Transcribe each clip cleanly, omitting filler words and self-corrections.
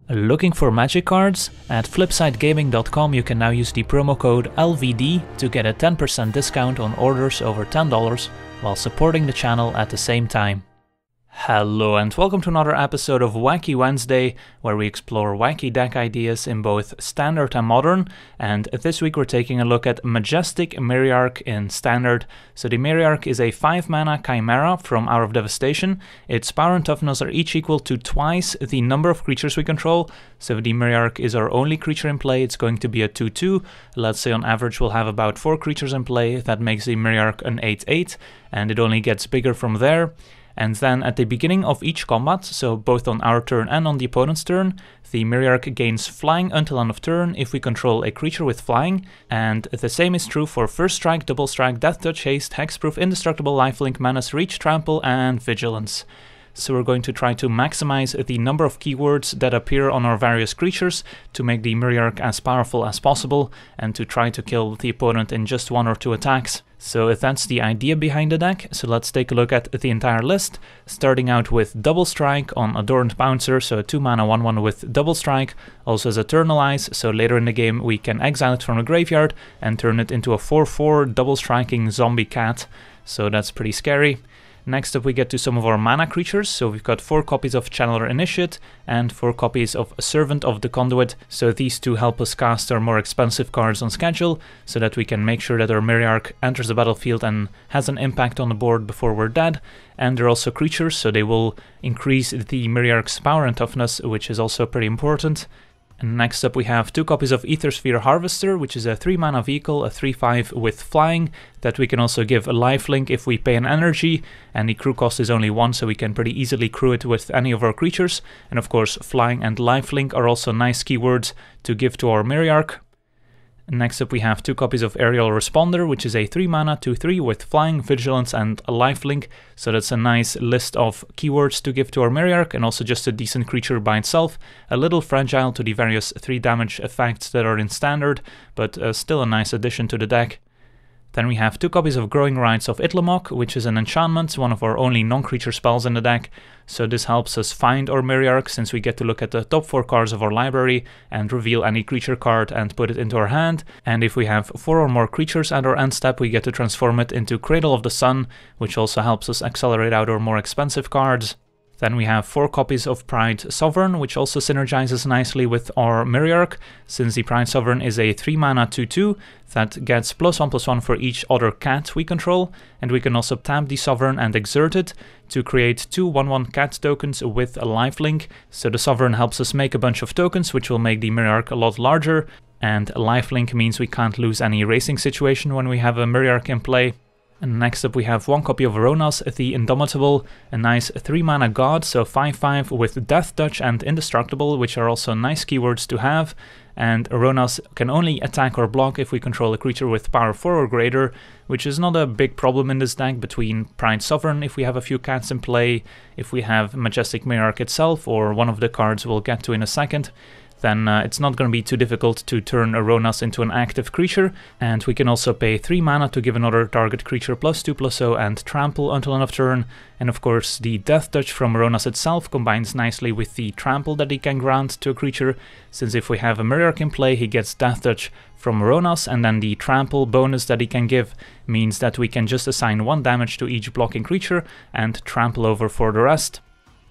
Looking for magic cards? At flipsidegaming.com you can now use the promo code LVD to get a 10% discount on orders over $10 while supporting the channel at the same time. Hello and welcome to another episode of Wacky Wednesday, where we explore wacky deck ideas in both Standard and Modern, and this week we're taking a look at Majestic Myriarch in Standard. So the Myriarch is a 5-mana Chimera from Hour of Devastation. Its power and toughness are each equal to twice the number of creatures we control, so if the Myriarch is our only creature in play, it's going to be a 2-2. Let's say on average we'll have about 4 creatures in play, that makes the Myriarch an 8-8, and it only gets bigger from there. And then at the beginning of each combat, so both on our turn and on the opponent's turn, the Myriarch gains flying until end of turn if we control a creature with flying, and the same is true for First Strike, Double Strike, Death Touch, Haste, Hexproof, Indestructible, Lifelink, Menace, Reach, Trample, and Vigilance. So we're going to try to maximize the number of keywords that appear on our various creatures to make the Myriarch as powerful as possible and to try to kill the opponent in just 1 or 2 attacks. So that's the idea behind the deck. So let's take a look at the entire list, starting out with Double Strike on Adorned Pouncer, so a 2-mana 1-1 with Double Strike, also has Eternalize, so later in the game we can exile it from the graveyard and turn it into a 4-4 double striking zombie cat, so that's pretty scary. Next up we get to some of our mana creatures, so we've got 4 copies of Channeler Initiate and 4 copies of Servant of the Conduit, so these two help us cast our more expensive cards on schedule, so that we can make sure that our Myriarch enters the battlefield and has an impact on the board before we're dead. And they're also creatures, so they will increase the Myriarch's power and toughness, which is also pretty important. And next up we have 2 copies of Aethersphere Harvester, which is a 3-mana vehicle, a 3-5 with flying, that we can also give a lifelink if we pay an energy, and the crew cost is only 1, so we can pretty easily crew it with any of our creatures. And of course flying and lifelink are also nice keywords to give to our Myriarch. Next up we have 2 copies of Aerial Responder, which is a 3-mana 2-3 with flying, vigilance and a lifelink, so that's a nice list of keywords to give to our Myriarch, and also just a decent creature by itself, a little fragile to the various 3 damage effects that are in Standard, but still a nice addition to the deck. Then we have 2 copies of Growing Rites of Itlimoc, which is an enchantment, one of our only non-creature spells in the deck, so this helps us find our Myriarch, since we get to look at the top 4 cards of our library and reveal any creature card and put it into our hand, and if we have 4 or more creatures at our end step we get to transform it into Cradle of the Sun, which also helps us accelerate out our more expensive cards. Then we have 4 copies of Pride Sovereign, which also synergizes nicely with our Myriarch, since the Pride Sovereign is a 3-mana 2-2 that gets +1/+1 for each other cat we control, and we can also tap the Sovereign and exert it to create 2 1/1 cat tokens with a lifelink. So the Sovereign helps us make a bunch of tokens, which will make the Myriarch a lot larger, and lifelink means we can't lose any racing situation when we have a Myriarch in play. And next up we have 1 copy of Rhonas the Indomitable, a nice 3-mana god, so 5-5 with Death Touch and Indestructible, which are also nice keywords to have. And Rhonas can only attack or block if we control a creature with power 4 or greater, which is not a big problem in this deck between Pride Sovereign if we have a few cats in play, if we have Majestic Myriarch itself, or one of the cards we'll get to in a second. Then it's not going to be too difficult to turn a Rhonas into an active creature, and we can also pay 3 mana to give another target creature +2/+0 and trample until end of turn, and of course the Death Touch from Rhonas itself combines nicely with the trample that he can grant to a creature, since if we have a Myriarch in play he gets Death Touch from Rhonas, and then the trample bonus that he can give means that we can just assign 1 damage to each blocking creature and trample over for the rest.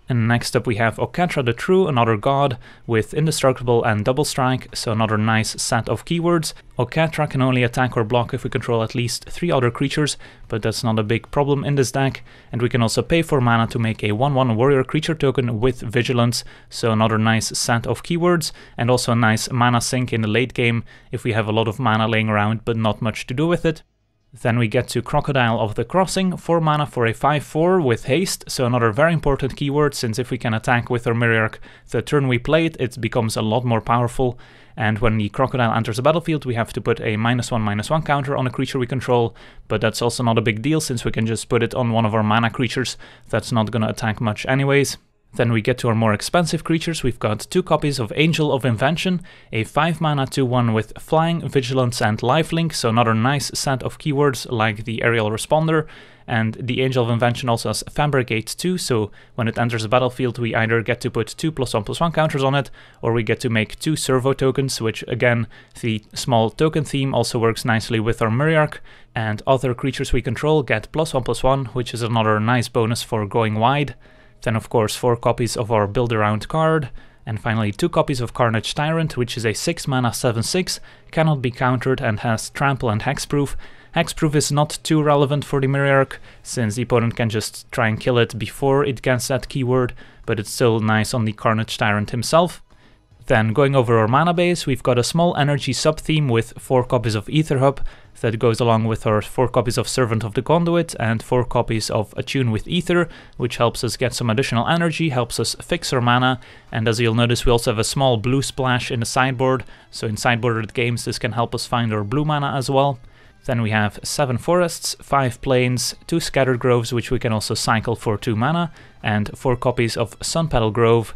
And next up we have Oketra the True, another god, with Indestructible and Double Strike, so another nice set of keywords. Oketra can only attack or block if we control at least 3 other creatures, but that's not a big problem in this deck. And we can also pay 4 mana to make a 1/1 warrior creature token with Vigilance, so another nice set of keywords, and also a nice mana sink in the late game if we have a lot of mana laying around but not much to do with it. Then we get to Crocodile of the Crossing, 4 mana for a 5-4 with haste, so another very important keyword, since if we can attack with our Myriarch the turn we play it, it becomes a lot more powerful. And when the Crocodile enters the battlefield we have to put a -1/-1 counter on a creature we control, but that's also not a big deal since we can just put it on one of our mana creatures that's not gonna attack much anyways. Then we get to our more expensive creatures. We've got 2 copies of Angel of Invention, a 5-mana 2-1 with Flying, Vigilance and Lifelink, so another nice set of keywords like the Aerial Responder. and the Angel of Invention also has Fabricate 2, so when it enters the battlefield we either get to put 2 +1/+1 counters on it, or we get to make 2 servo tokens, which again, the small token theme also works nicely with our Myriarch, and other creatures we control get +1/+1, which is another nice bonus for going wide. Then of course 4 copies of our Build Around card, and finally 2 copies of Carnage Tyrant, which is a 6 mana 7/6, cannot be countered and has Trample and Hexproof. Hexproof is not too relevant for the Myriarch, since the opponent can just try and kill it before it gets that keyword, but it's still nice on the Carnage Tyrant himself. Then going over our mana base, we've got a small energy sub-theme with 4 copies of Aether Hub that goes along with our 4 copies of Servant of the Conduit and 4 copies of Attune with Aether, which helps us get some additional energy, helps us fix our mana, and as you'll notice we also have a small blue splash in the sideboard, so in sideboarded games this can help us find our blue mana as well. Then we have 7 forests, 5 plains, 2 scattered groves which we can also cycle for 2 mana, and 4 copies of Sunpetal Grove.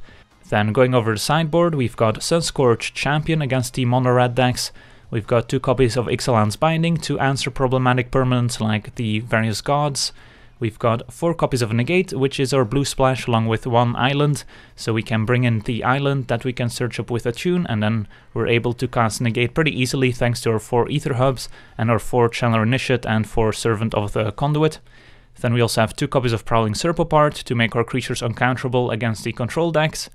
Then going over the sideboard, we've got Sunscourge Champion against the mono red decks. We've got 2 copies of Ixalan's Binding to answer problematic permanents like the various gods. We've got 4 copies of Negate, which is our blue splash along with 1 island, so we can bring in the island that we can search up with Attune, and then we're able to cast Negate pretty easily thanks to our 4 Aether Hubs and our 4 Channeler Initiate and 4 Servant of the Conduit. Then we also have 2 copies of Prowling Serpopard to make our creatures uncounterable against the control decks.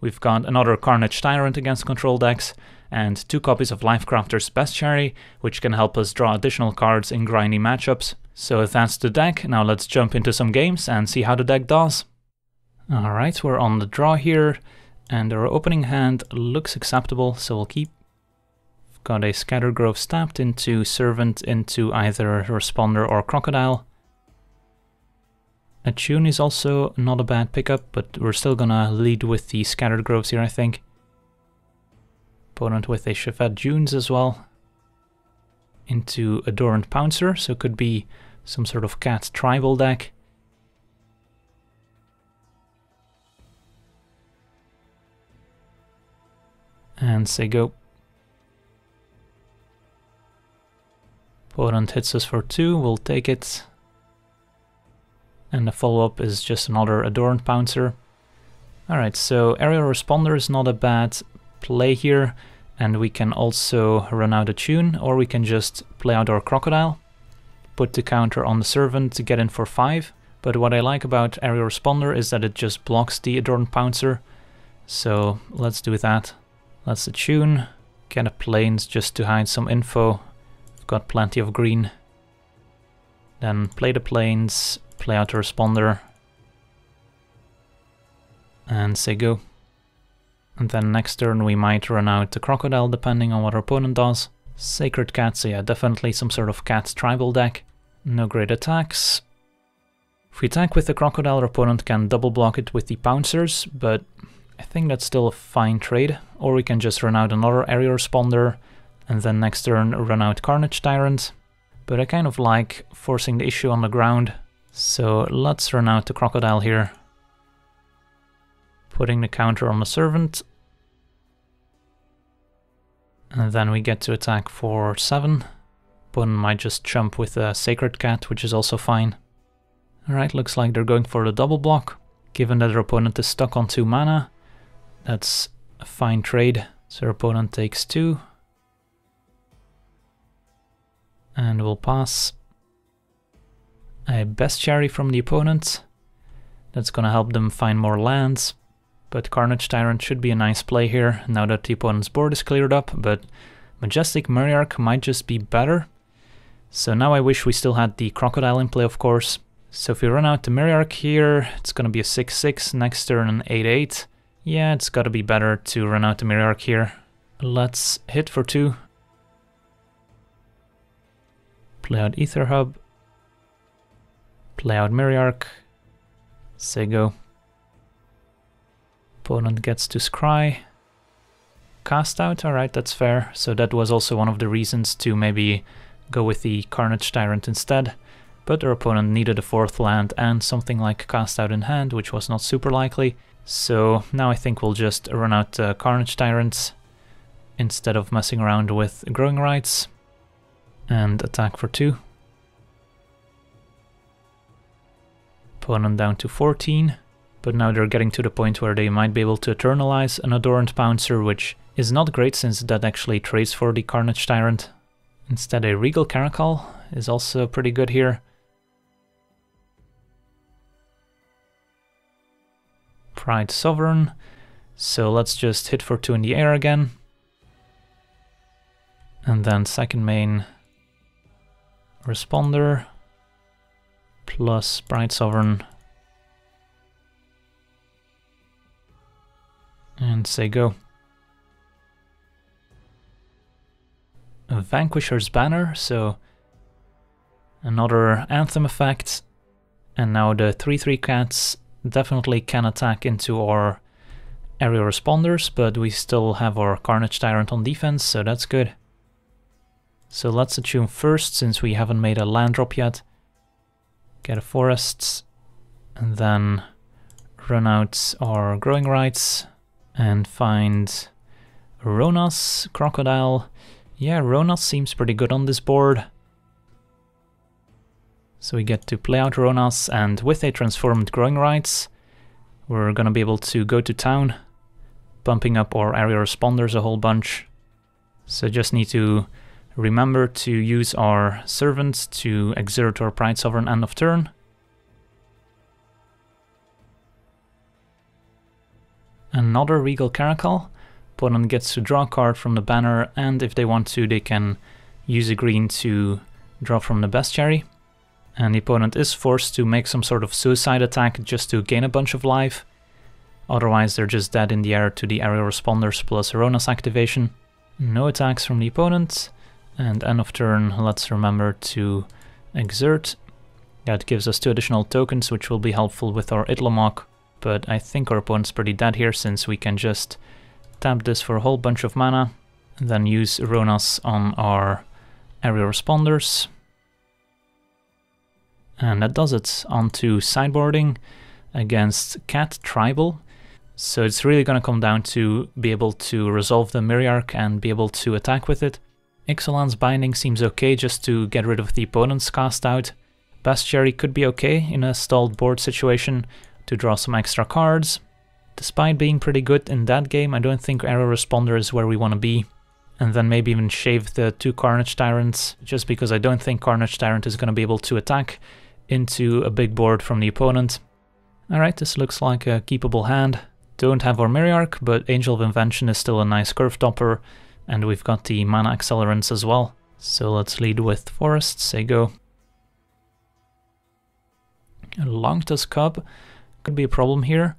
We've got another Carnage Tyrant against control decks, and 2 copies of Lifecrafter's Bestiary, which can help us draw additional cards in grindy matchups. So that's the deck. Now let's jump into some games and see how the deck does. Alright, we're on the draw here, and our opening hand looks acceptable, so we'll keep. We've got a Scattered Grove Stabbed into Servant into either Responder or Crocodile. Attune is also not a bad pickup, but we're still gonna lead with the Scattered Groves here, I think. Opponent with a Chevette Dunes as well. Into Adorned Pouncer, so it could be some sort of cat tribal deck. And say go. Opponent hits us for 2, we'll take it. And the follow-up is just another Adorned Pouncer. Alright, so Aerial Responder is not a bad play here, and we can also run out Attune, or we can just play out our Crocodile, put the counter on the Servant to get in for 5. But what I like about Aerial Responder is that it just blocks the Adorned Pouncer, so let's do that. Let's Attune, get a Plains just to hide some info. We've got plenty of green. Then play the Plains, play out the Responder, and say go. And then next turn we might run out the Crocodile depending on what our opponent does. Sacred Cat, so yeah, definitely some sort of cat tribal deck. No great attacks. If we attack with the Crocodile, our opponent can double block it with the Pouncers, but I think that's still a fine trade. Or we can just run out another Aerial Responder, and then next turn run out Carnage Tyrant. But I kind of like forcing the issue on the ground, so let's run out the Crocodile here. Putting the counter on the Servant. And then we get to attack for 7. Opponent might just jump with a Sacred Cat, which is also fine. Alright, looks like they're going for the double block. Given that their opponent is stuck on 2 mana, that's a fine trade. So our opponent takes 2. And we'll pass. A Bestiary from the opponent. That's gonna help them find more lands. But Carnage Tyrant should be a nice play here, now that the opponent's board is cleared up, but Majestic Myriarch might just be better. So now I wish we still had the Crocodile in play, of course. So if we run out the Myriarch here, it's gonna be a 6/6, next turn an 8/8. Yeah, it's gotta be better to run out the Myriarch here. Let's hit for 2. Play out Aether Hub. Play out Myriarch. Say go. Opponent gets to scry. Cast out, alright, that's fair. So that was also one of the reasons to maybe go with the Carnage Tyrant instead. But our opponent needed a 4th land and something like cast out in hand, which was not super likely. So now I think we'll just run out the Carnage Tyrants instead of messing around with Growing Rites. And attack for 2. Opponent down to 14. But now they're getting to the point where they might be able to eternalize an Adorned Pouncer, which is not great since that actually trades for the Carnage Tyrant. Instead, a Regal Caracal is also pretty good here. Pride Sovereign, so let's just hit for 2 in the air again. And then second main Responder plus Pride Sovereign. And say go. A Vanquisher's Banner, so another Anthem effect. And now the 3/3 cats definitely can attack into our area responders, but we still have our Carnage Tyrant on defense, so that's good. So let's attune first, since we haven't made a land drop yet. Get a Forests, and then run out our Growing Rites. And find Rhonas, Crocodile. Yeah, Rhonas seems pretty good on this board. So we get to play out Rhonas, and with a transformed Growing Rites, we're gonna be able to go to town, bumping up our area responders a whole bunch. So just need to remember to use our Servant to exert our Pride Sovereign end of turn. Another Regal Caracal. Opponent gets to draw a card from the banner, and if they want to, they can use a green to draw from the Bestiary. And the opponent is forced to make some sort of suicide attack just to gain a bunch of life. Otherwise, they're just dead in the air to the area responders plus Rhonas activation. No attacks from the opponent. And end of turn, let's remember to exert. That gives us 2 additional tokens, which will be helpful with our Itlimoc. But I think our opponent's pretty dead here, since we can just tap this for a whole bunch of mana, and then use Rhonas on our area responders. And that does it. On to sideboarding against Cat Tribal. So it's really going to come down to be able to resolve the Myriarch and be able to attack with it. Ixalan's Binding seems okay just to get rid of the opponent's cast out. Bestiary could be okay in a stalled board situation to draw some extra cards. Despite being pretty good in that game, I don't think area responder is where we want to be. And then maybe even shave the 2 Carnage Tyrants, just because I don't think Carnage Tyrant is going to be able to attack into a big board from the opponent. Alright, this looks like a keepable hand. Don't have our Myriarch, but Angel of Invention is still a nice curve topper, and we've got the mana accelerants as well. So let's lead with Forests, say go. Longtusk Cub could be a problem here,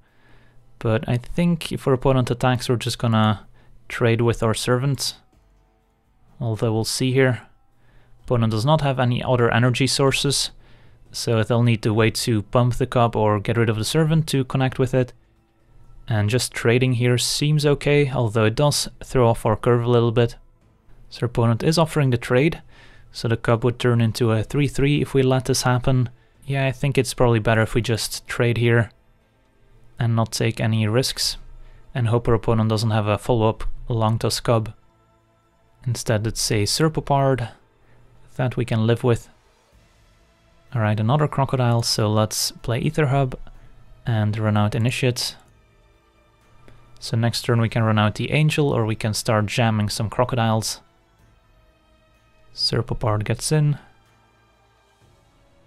but I think if our opponent attacks, we're just gonna trade with our Servant. Although we'll see here. Opponent does not have any other energy sources, so they'll need to wait to pump the Cub or get rid of the Servant to connect with it. And just trading here seems okay, although it does throw off our curve a little bit. So our opponent is offering the trade, so the Cub would turn into a 3/3 if we let this happen. Yeah, I think it's probably better if we just trade here and not take any risks, and hope our opponent doesn't have a follow-up Longtusk Cub. Instead it's a Serpopard that we can live with. Alright, another Crocodile, so let's play Aether Hub and run out Initiate. So next turn we can run out the Angel, or we can start jamming some Crocodiles. Serpopard gets in.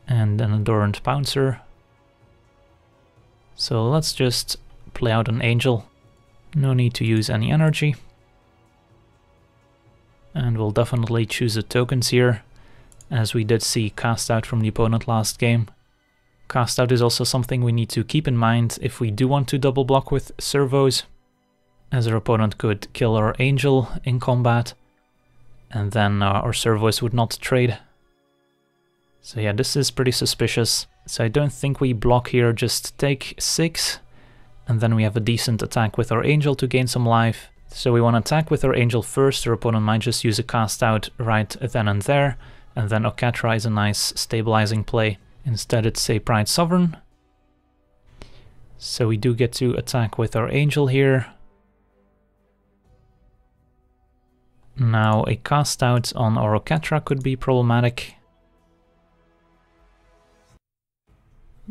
And an Adorned Pouncer. So let's just play out an Angel. No need to use any energy. And we'll definitely choose the tokens here, as we did see cast out from the opponent last game. Cast out is also something we need to keep in mind if we do want to double block with servos, as our opponent could kill our Angel in combat, and then our servos would not trade. So yeah, this is pretty suspicious. So I don't think we block here, just take 6, and then we have a decent attack with our Angel to gain some life. So we want to attack with our Angel first, our opponent might just use a cast out right then and there, and then Oketra is a nice stabilizing play. Instead it's a Pride Sovereign. So we do get to attack with our Angel here. Now a cast out on our Oketra could be problematic.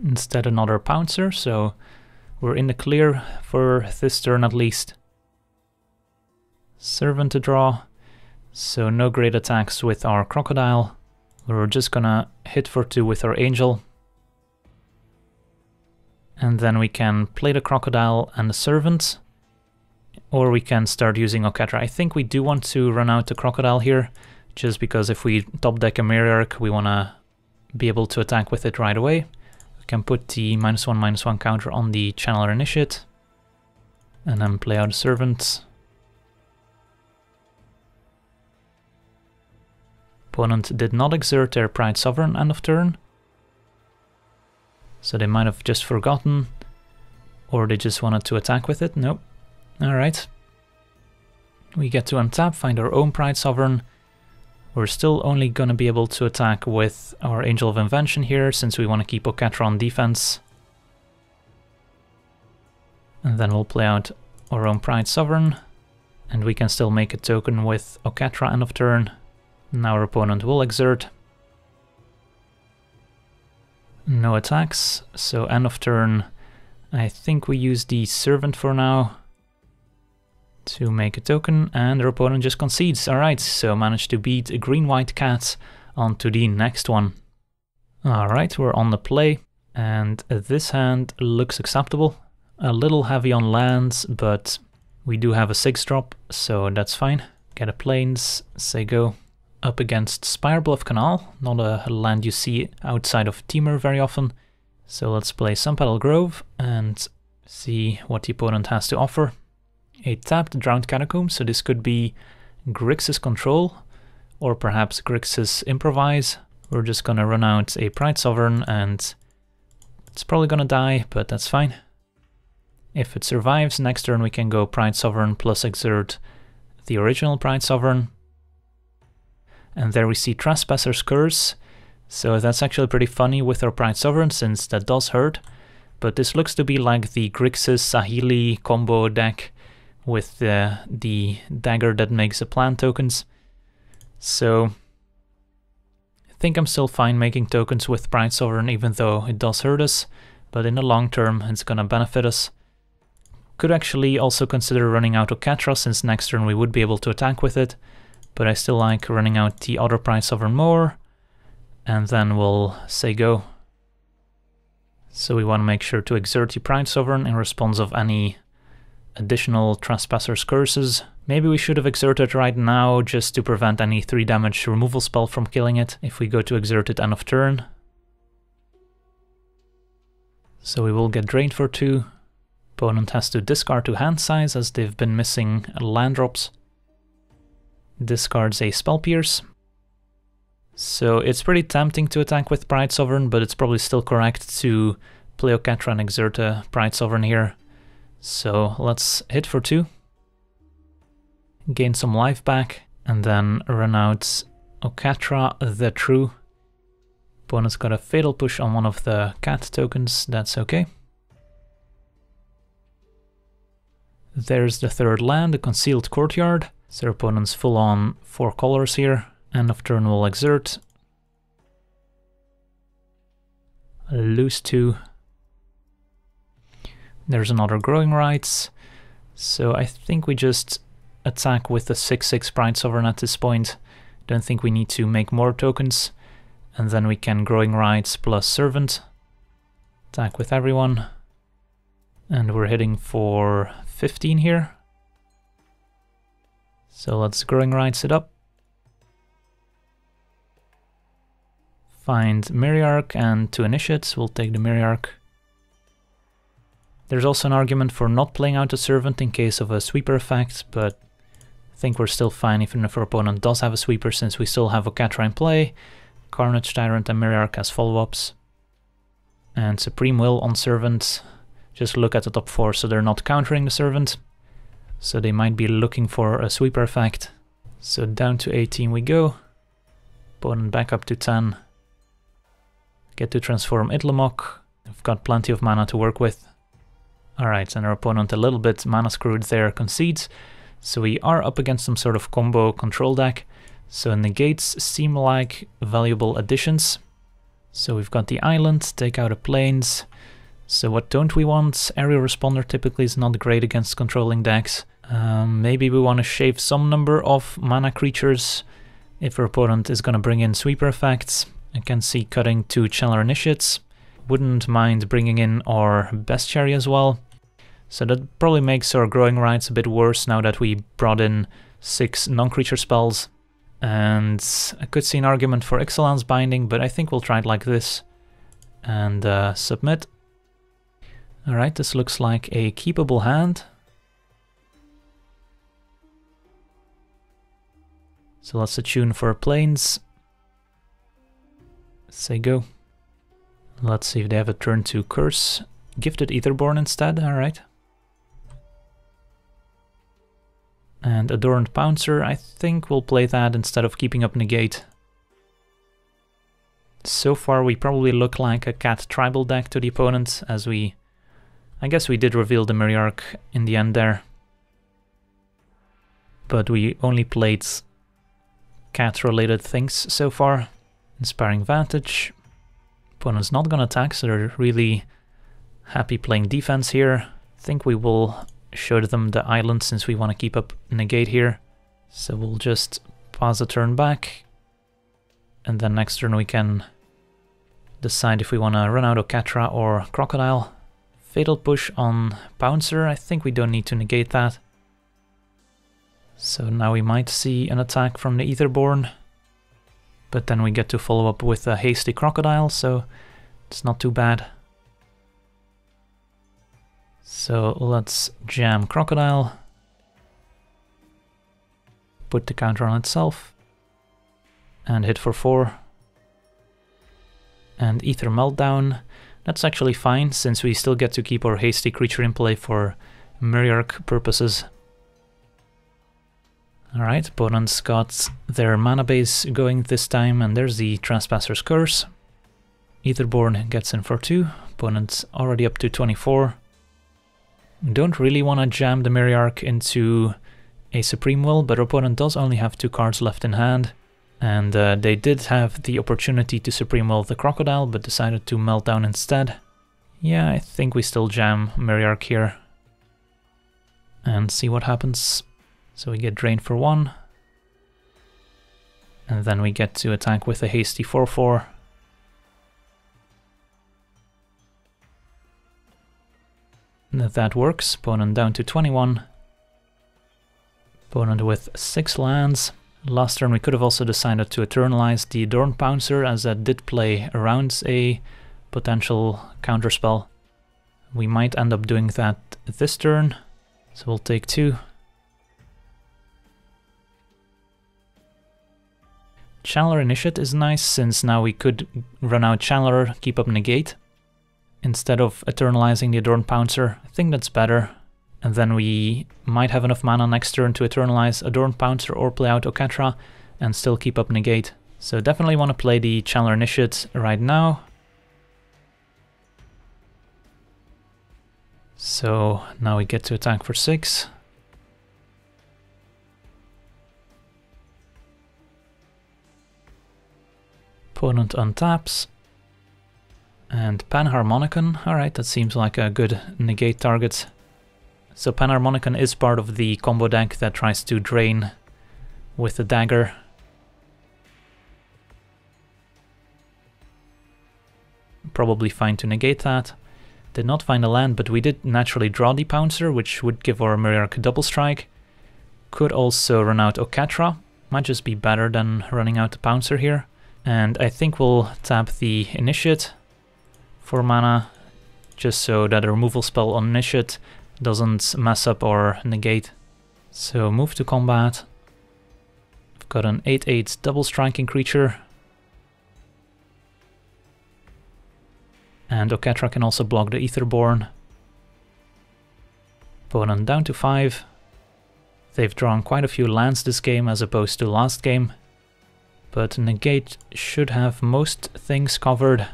Instead another Pouncer, so we're in the clear for this turn at least. Servant to draw, so no great attacks with our Crocodile. We're just gonna hit for 2 with our Angel. And then we can play the Crocodile and the Servant, or we can start using Oketra. I think we do want to run out the Crocodile here, just because if we top deck a Myriarch, we want to be able to attack with it right away. We can put the -1/-1 counter on the Channeler Initiate, and then play out a Servant. Opponent did not exert their Pride Sovereign end of turn, so they might have just forgotten, or they just wanted to attack with it. Nope. Alright. We get to untap, find our own Pride Sovereign. We're still only going to be able to attack with our Angel of Invention here, since we want to keep Oketra on defense. And then we'll play out our own Pride Sovereign, and we can still make a token with Oketra end of turn. Now our opponent will exert. No attacks, so end of turn, I think we use the Servant for now to make a token, and our opponent just concedes. Alright, so managed to beat a green-white cat on to the next one. Alright, we're on the play, and this hand looks acceptable. A little heavy on lands, but we do have a 6-drop, so that's fine. Get a Plains, say go. Up against Spirebluff Canal, not a land you see outside of Temur very often. So let's play Sunpetal Grove and see what the opponent has to offer. A tapped Drowned Catacomb, so this could be Grixis Control, or perhaps Grixis Improvise. We're just gonna run out a Pride Sovereign, and it's probably gonna die, but that's fine. If it survives, next turn we can go Pride Sovereign plus exert the original Pride Sovereign. And there we see Trespasser's Curse, so that's actually pretty funny with our Pride Sovereign, since that does hurt. But this looks to be like the Grixis Saheeli combo deck with the dagger that makes the plant tokens. So I think I'm still fine making tokens with Pride Sovereign, even though it does hurt us, but in the long term it's gonna benefit us. Could actually also consider running out Oketra, since next turn we would be able to attack with it. But I still like running out the other Pride Sovereign more, and then we'll say go. So we want to make sure to exert the Pride Sovereign in response of any additional Trespasser's Curses. Maybe we should have exerted right now just to prevent any 3 damage removal spell from killing it if we go to exert it end of turn. So we will get drained for 2. Opponent has to discard 2 hand size as they've been missing land drops. Discards a Spell Pierce. So it's pretty tempting to attack with Pride Sovereign, but it's probably still correct to play Oketra and exert a Pride Sovereign here. So let's hit for 2. Gain some life back, and then run out Oketra the True. Opponent's got a Fatal Push on one of the cat tokens, that's okay. There's the 3rd land, the Concealed Courtyard. So our opponent's full on 4 colors here. End of turn will exert. Lose 2. There's another Growing Rites. So I think we just attack with the 6/6 Pride Sovereign at this point. Don't think we need to make more tokens. And then we can Growing Rites plus Servant. Attack with everyone. And we're hitting for 15 here. So let's Growing Rites it up. Find Myriarch and 2 initiates, we'll take the Myriarch. There's also an argument for not playing out a Servant in case of a sweeper effect, but I think we're still fine even if our opponent does have a sweeper, since we still have Oketra in play, Carnage Tyrant and Myriarch as follow-ups. And Supreme Will on Servant. Just look at the top 4 so they're not countering the Servant. So they might be looking for a sweeper effect. So down to 18 we go. Opponent back up to 10. Get to transform Itlimoc. We've got plenty of mana to work with. Alright, and our opponent a little bit mana screwed there, concedes. So we are up against some sort of combo control deck. So negates seem like valuable additions. So we've got the island, take out the plains. So what don't we want? Aerial Responder typically is not great against controlling decks. Maybe we want to shave some number of mana creatures if our opponent is going to bring in sweeper effects. I can see cutting 2 Channeler Initiates. Wouldn't mind bringing in our Bestiary as well. So that probably makes our Growing Rites a bit worse now that we brought in 6 non-creature spells. And I could see an argument for Ixalan's Binding, but I think we'll try it like this. And submit. Alright, this looks like a keepable hand. So let's attune for planes. Say go. Let's see if they have a turn to curse. Gifted Aetherborn instead, alright. And Adorned Pouncer, I think we'll play that instead of keeping up Negate. So far we probably look like a cat tribal deck to the opponent, as I guess we did reveal the Myriarch in the end there. But we only played cat-related things so far. Inspiring Vantage. Opponent's not gonna attack, so they're really happy playing defense here. I think we will show them the island since we want to keep up Negate here. So we'll just pause a turn back. And then next turn we can decide if we want to run out Oketra or Crocodile. Fatal Push on Pouncer, I think we don't need to negate that. So now we might see an attack from the Aetherborn. But then we get to follow up with a hasty Crocodile, so it's not too bad. So let's jam Crocodile. Put the counter on itself. And hit for 4. And Aether Meltdown. That's actually fine, since we still get to keep our hasty creature in play for Myriarch purposes. Alright, opponents got their mana base going this time, and there's the Trespasser's Curse. Aetherborn gets in for 2, opponent's already up to 24. Don't really want to jam the Myriarch into a Supreme Will, but our opponent does only have 2 cards left in hand. And they did have the opportunity to Supreme Will the Crocodile, but decided to Meltdown instead. Yeah, I think we still jam Myriarch here. And see what happens. So we get drained for 1. And then we get to attack with a hasty 4/4. And if that works, opponent down to 21. Opponent with 6 lands. Last turn we could have also decided to eternalize the Adorned Pouncer, as that did play around a potential counterspell. We might end up doing that this turn, so we'll take 2. Channeler Initiate is nice, since now we could run out Channeler, keep up Negate, instead of eternalizing the Adorned Pouncer. I think that's better. And then we might have enough mana next turn to eternalize Adorned Pouncer or play out Oketra and still keep up Negate. So definitely want to play the Channeler Initiate right now. So now we get to attack for 6. Opponent untaps. And Panharmonicon. Alright, that seems like a good negate target. So Panharmonicon is part of the combo deck that tries to drain with the dagger. Probably fine to negate that. Did not find a land, but we did naturally draw the Pouncer, which would give our Myriarch double strike. Could also run out Oketra. Might just be better than running out the Pouncer here. And I think we'll tap the Initiate for mana, just so that a removal spell on Initiate doesn't mess up or negate. So move to combat. I've got an 8/8 double striking creature. And Oketra can also block the Aetherborn. Opponent down to 5. They've drawn quite a few lands this game as opposed to last game. But Negate should have most things covered.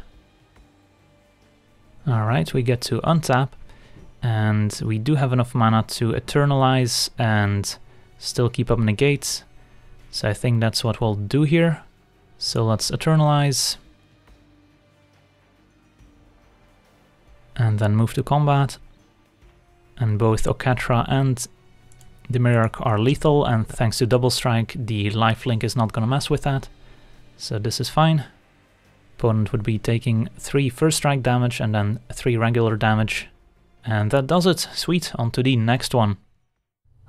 Alright, we get to untap. And we do have enough mana to eternalize and still keep up Negate. So I think that's what we'll do here. So let's eternalize. And then move to combat. And both Oketra and the Myriarch are lethal, and thanks to Double Strike, the lifelink is not gonna mess with that. So this is fine. Opponent would be taking 3 first strike damage and then 3 regular damage. And that does it. Sweet, on to the next one.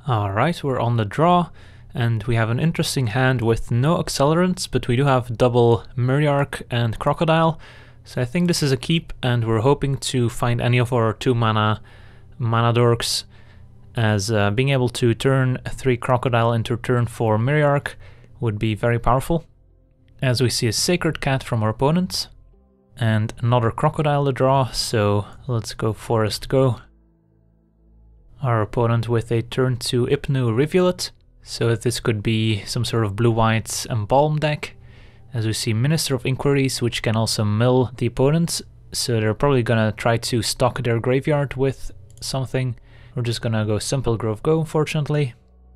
Alright, we're on the draw, and we have an interesting hand with no accelerants, but we do have double Myriarch and Crocodile. So I think this is a keep, and we're hoping to find any of our 2 mana dorks, as being able to turn 3 Crocodile into turn 4 Myriarch would be very powerful. As we see a Sacred Cat from our opponents, and another Crocodile to draw, so let's go Forest Go. Our opponent with a turn 2 Hypno Rivulet, so this could be some sort of blue-white Embalm deck. As we see Minister of Inquiries, which can also mill the opponent, so they're probably gonna try to stock their graveyard with something. We're just gonna go Sunpetal Grove Go, unfortunately.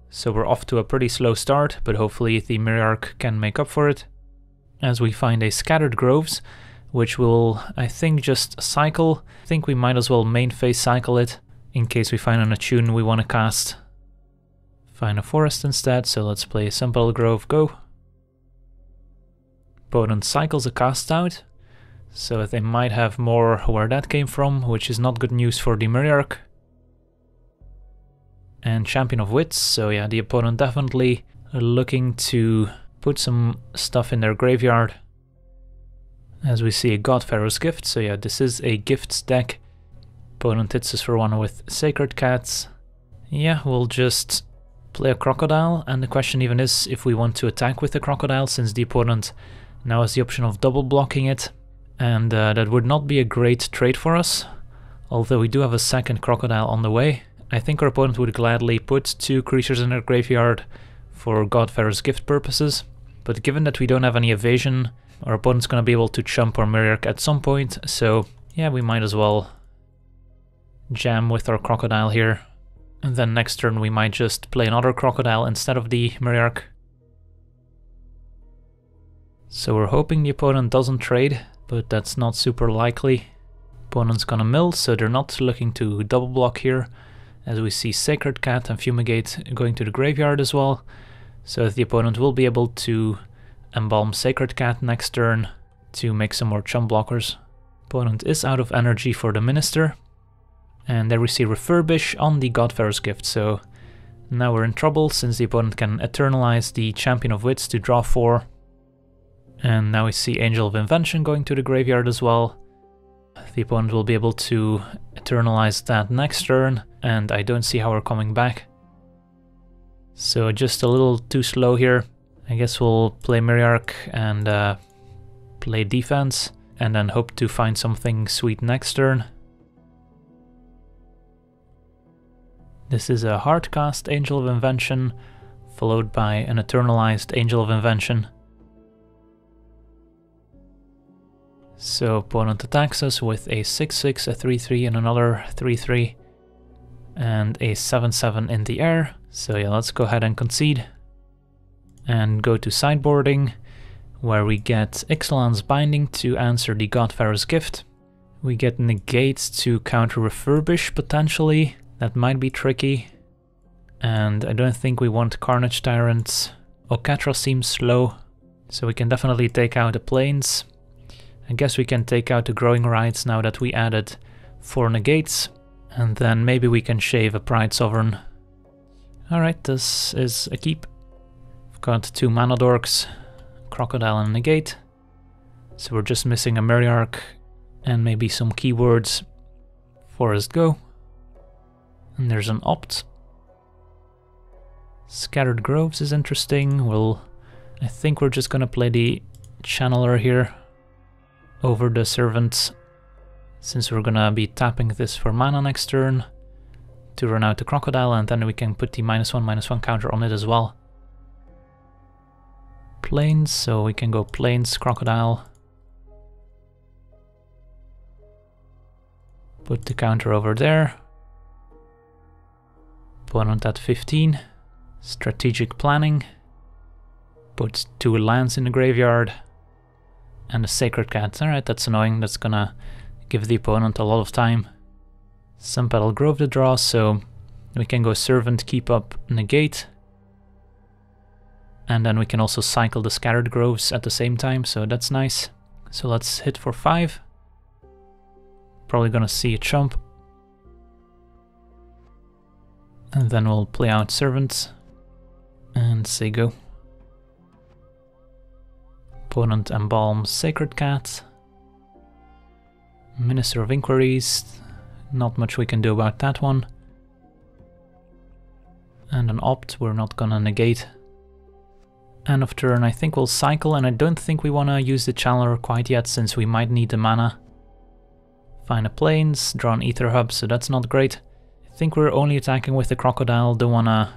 So we're off to a pretty slow start, but hopefully the Myriarch can make up for it. As we find a Scattered Groves, which will, I think, just cycle. I think we might as well main phase cycle it, in case we find an Attune we want to cast. Find a forest instead, so let's play Sunpetal Grove Go. Opponent cycles a cast out, so they might have more where that came from, which is not good news for the Myriarch. And Champion of Wits, so yeah, the opponent definitely looking to put some stuff in their graveyard. As we see a Godpharaoh's Gift, so yeah, this is a gifts deck. Opponent hits us for one with Sacred Cats. Yeah, we'll just play a Crocodile, and the question even is if we want to attack with the Crocodile, since the opponent now has the option of double blocking it, and that would not be a great trade for us, although we do have a second Crocodile on the way. I think our opponent would gladly put 2 creatures in their graveyard for Godpharaoh's Gift purposes, but given that we don't have any evasion, our opponent's gonna be able to chump our Myriarch at some point, so yeah, we might as well jam with our Crocodile here. And then next turn we might just play another Crocodile instead of the Myriarch. So we're hoping the opponent doesn't trade, but that's not super likely. Opponent's gonna mill, so they're not looking to double block here, as we see Sacred Cat and Fumigate going to the graveyard as well. So the opponent will be able to Embalm Sacred Cat next turn to make some more chump blockers. Opponent is out of energy for the Minister. And there we see Refurbish on the Godpharaoh's Gift, so now we're in trouble since the opponent can Eternalize the Champion of Wits to draw 4. And now we see Angel of Invention going to the graveyard as well. The opponent will be able to Eternalize that next turn, and I don't see how we're coming back. So just a little too slow here. I guess we'll play Myriarch and play defense, and then hope to find something sweet next turn. This is a hardcast Angel of Invention, followed by an Eternalized Angel of Invention. So opponent attacks us with a 6/6, a 3/3, and another 3/3, and a 7/7 in the air. So yeah, let's go ahead and concede. And go to sideboarding, where we get Ixalan's Binding to answer the Godpharaoh's Gift. We get Negate to counter Refurbish, potentially. That might be tricky. And I don't think we want Carnage Tyrant. Oketra seems slow, so we can definitely take out the Plains. I guess we can take out the Growing Rites now that we added 4 Negates. And then maybe we can shave a Pride Sovereign. Alright, this is a keep. We've got 2 mana dorks, Crocodile and Negate. So we're just missing a Myriarch and maybe some keywords. Forest Go. And there's an Opt. Scattered Groves is interesting. I think we're just gonna play the Channeler here over the Servant, since we're gonna be tapping this for mana next turn to run out the Crocodile, and then we can put the -1/-1 counter on it as well. Plains, so we can go Plains, Crocodile. Put the counter over there. Opponent at 15. Strategic planning. Puts 2 lands in the graveyard. And a Sacred Cat. Alright, that's annoying. That's gonna give the opponent a lot of time. Sunpetal Grove to draw, so we can go Servant, keep up Negate. And then we can also cycle the Scattered Groves at the same time, so that's nice. So let's hit for 5. Probably gonna see a chump. And then we'll play out Servant and say go. Opponent embalms Sacred Cat. Minister of Inquiries. Not much we can do about that one. And an opt, we're not gonna negate. End of turn, I think we'll cycle, and I don't think we wanna use the Channeler quite yet since we might need the mana. Find a plains, draw an Aether Hub, so that's not great. I think we're only attacking with the Crocodile, don't wanna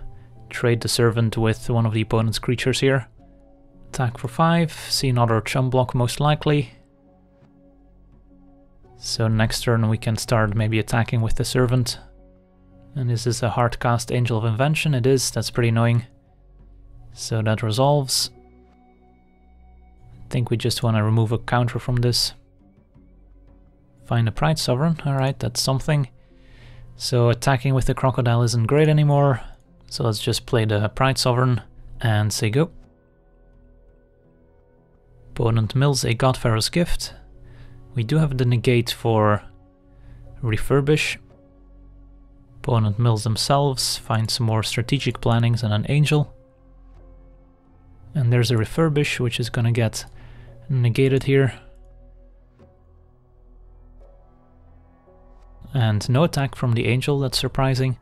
trade the Servant with one of the opponent's creatures here. Attack for 5, see another chump block most likely. So next turn we can start maybe attacking with the Servant. And this is a hard cast Angel of Invention, it is, that's pretty annoying. So that resolves. I think we just want to remove a counter from this. Find a Pride Sovereign, alright, that's something. So attacking with the Crocodile isn't great anymore. So let's just play the Pride Sovereign and say go. Opponent mills a Godfarrow's Gift. We do have the negate for Refurbish. Opponent mills themselves, find some more strategic plannings and an Angel. And there's a Refurbish, which is gonna get negated here. And no attack from the Angel, that's surprising.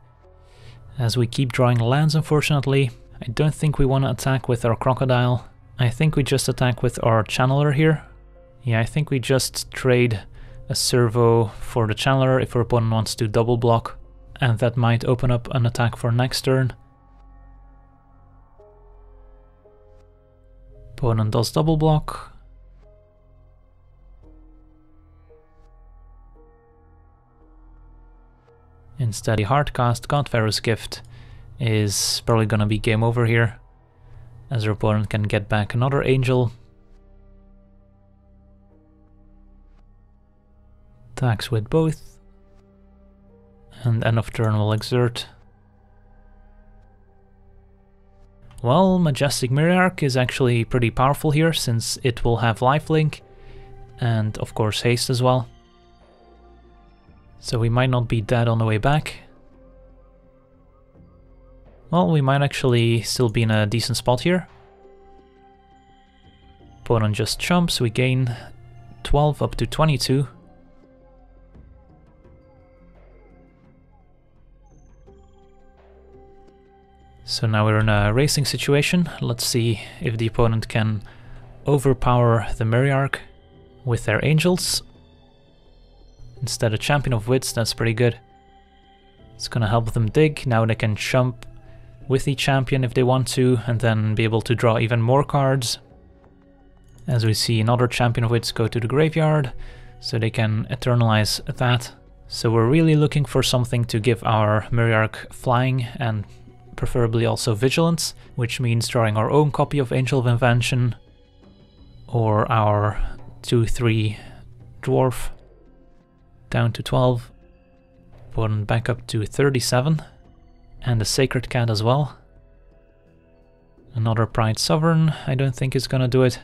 As we keep drawing lands, unfortunately. I don't think we want to attack with our Crocodile. I think we just attack with our Channeler here. Yeah, I think we just trade a servo for the Channeler if our opponent wants to double block. And that might open up an attack for next turn. Opponent does double block. Instead, the hardcast Godfarrow's Gift is probably gonna be game over here, as our opponent can get back another Angel. Attacks with both. And end of turn will exert. Well, Majestic Myriarch is actually pretty powerful here, since it will have lifelink, and of course haste as well. So we might not be dead on the way back. Well, we might actually still be in a decent spot here. Opponent just chumps, we gain 12 up to 22. So now we're in a racing situation. Let's see if the opponent can overpower the Myriarch with their Angels. Instead of Champion of Wits, that's pretty good. It's gonna help them dig. Now they can chump with the Champion if they want to, and then be able to draw even more cards. As we see another Champion of Wits go to the graveyard, so they can eternalize that. So we're really looking for something to give our Myriarch flying and preferably also vigilance, which means drawing our own copy of Angel of Invention or our 2/3 dwarf down to 12, opponent back up to 37, and a Sacred Cat as well. Another Pride Sovereign I don't think is gonna do it.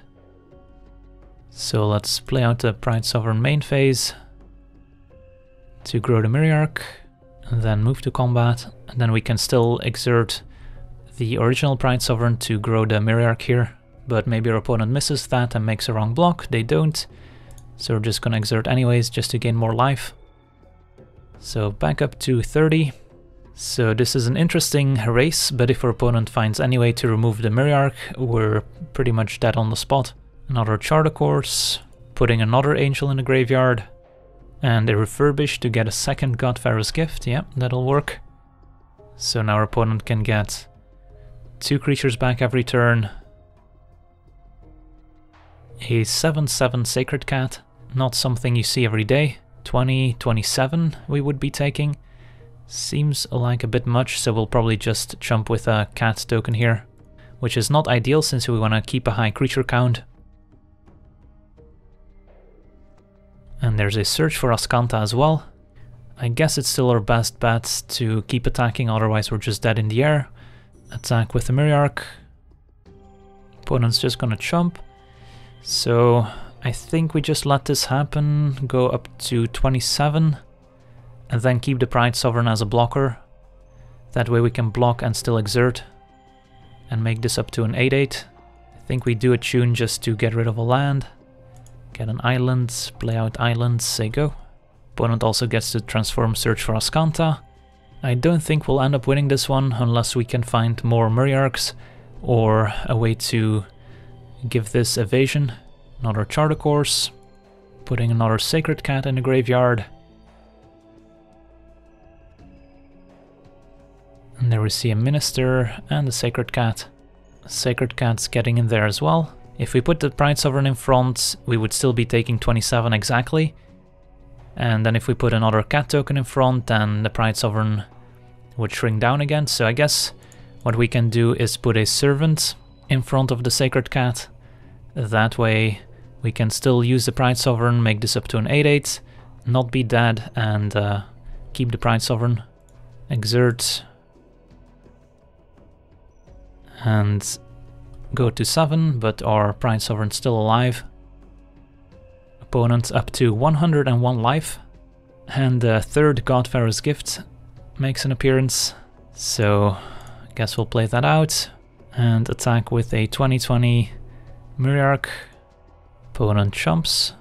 So let's play out the Pride Sovereign main phase to grow the Myriarch, and then move to combat, and then we can still exert the original Pride Sovereign to grow the Myriarch here, but maybe our opponent misses that and makes a wrong block. They don't, so we're just gonna exert anyways just to gain more life. So back up to 30. So this is an interesting race, but if our opponent finds any way to remove the Myriarch, we're pretty much dead on the spot. Another Charter Course, putting another Angel in the graveyard, and a Refurbish to get a second Godfarrow's Gift. Yeah, that'll work. So now our opponent can get 2 creatures back every turn. A 7/7 Sacred Cat, not something you see every day. 20, 27 we would be taking. Seems like a bit much, so we'll probably just jump with a cat token here, which is not ideal since we want to keep a high creature count. And there's a Search for Azcanta as well. I guess it's still our best bet to keep attacking, otherwise we're just dead in the air. Attack with the Myriarch. Opponent's just gonna chump. So I think we just let this happen, go up to 27, and then keep the Pride Sovereign as a blocker. That way we can block and still exert, and make this up to an 8/8. I think we do Attune just to get rid of a land. Get an island, play out islands, say go. Opponent also gets to transform Search for Azcanta. I don't think we'll end up winning this one unless we can find more Myriarchs or a way to give this evasion. Another Charter Course, putting another Sacred Cat in the graveyard. And there we see a Minister and a Sacred Cat. Sacred Cat's getting in there as well. If we put the Pride Sovereign in front, we would still be taking 27 exactly. And then if we put another cat token in front, then the Pride Sovereign would shrink down again. So I guess what we can do is put a Servant in front of the Sacred Cat. That way we can still use the Pride Sovereign, make this up to an 8/8, not be dead, and keep the Pride Sovereign. Exert. And go to 7, but our Pride Sovereign's still alive. Opponent up to 101 life. And the third Godfarer's Gift makes an appearance. So I guess we'll play that out. And attack with a 2020 Myriarch. Opponent chumps.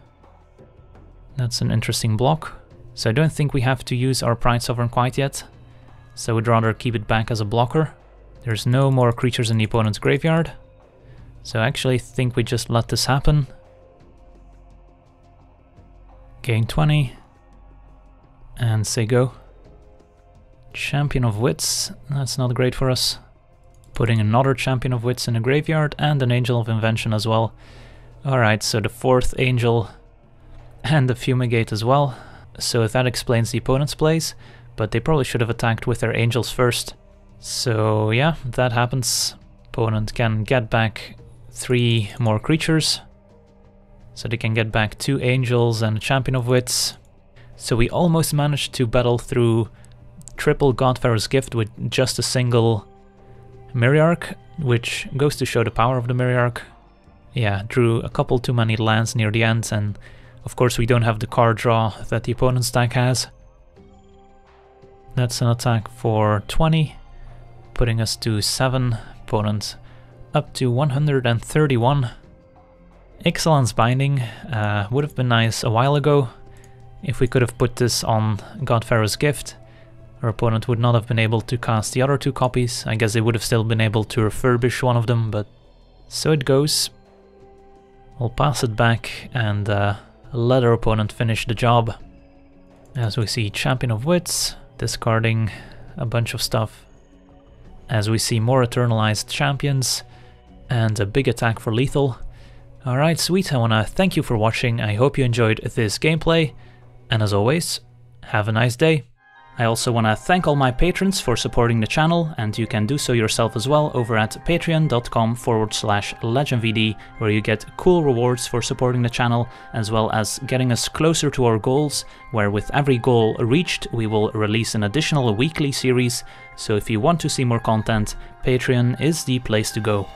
That's an interesting block. So I don't think we have to use our Pride Sovereign quite yet. So we'd rather keep it back as a blocker. There's no more creatures in the opponent's graveyard. So I actually think we just let this happen. Gain 20. And say go. Champion of Wits. That's not great for us. Putting another Champion of Wits in the graveyard and an Angel of Invention as well. Alright, so the fourth Angel and the Fumigate as well. So that explains the opponent's plays, but they probably should have attacked with their Angels first. So yeah, that happens. Opponent can get back 3 more creatures. So they can get back 2 Angels and a Champion of Wits. So we almost managed to battle through triple Godfarer's Gift with just a single Myriarch, which goes to show the power of the Myriarch. Yeah, drew a couple too many lands near the end, and of course we don't have the card draw that the opponent's deck has. That's an attack for 20, putting us to 7, opponent up to 131. Ixalan's Binding would have been nice a while ago. If we could have put this on Godfarer's Gift, our opponent would not have been able to cast the other 2 copies. I guess they would have still been able to refurbish one of them, but so it goes. We'll pass it back and let our opponent finish the job. As we see Champion of Wits, discarding a bunch of stuff. As we see more Eternalized Champions, and a big attack for lethal. Alright, sweet, I wanna thank you for watching, I hope you enjoyed this gameplay, and as always, have a nice day. I also want to thank all my patrons for supporting the channel, and you can do so yourself as well over at patreon.com/LegenVD, where you get cool rewards for supporting the channel, as well as getting us closer to our goals, where with every goal reached we will release an additional weekly series, so if you want to see more content, Patreon is the place to go.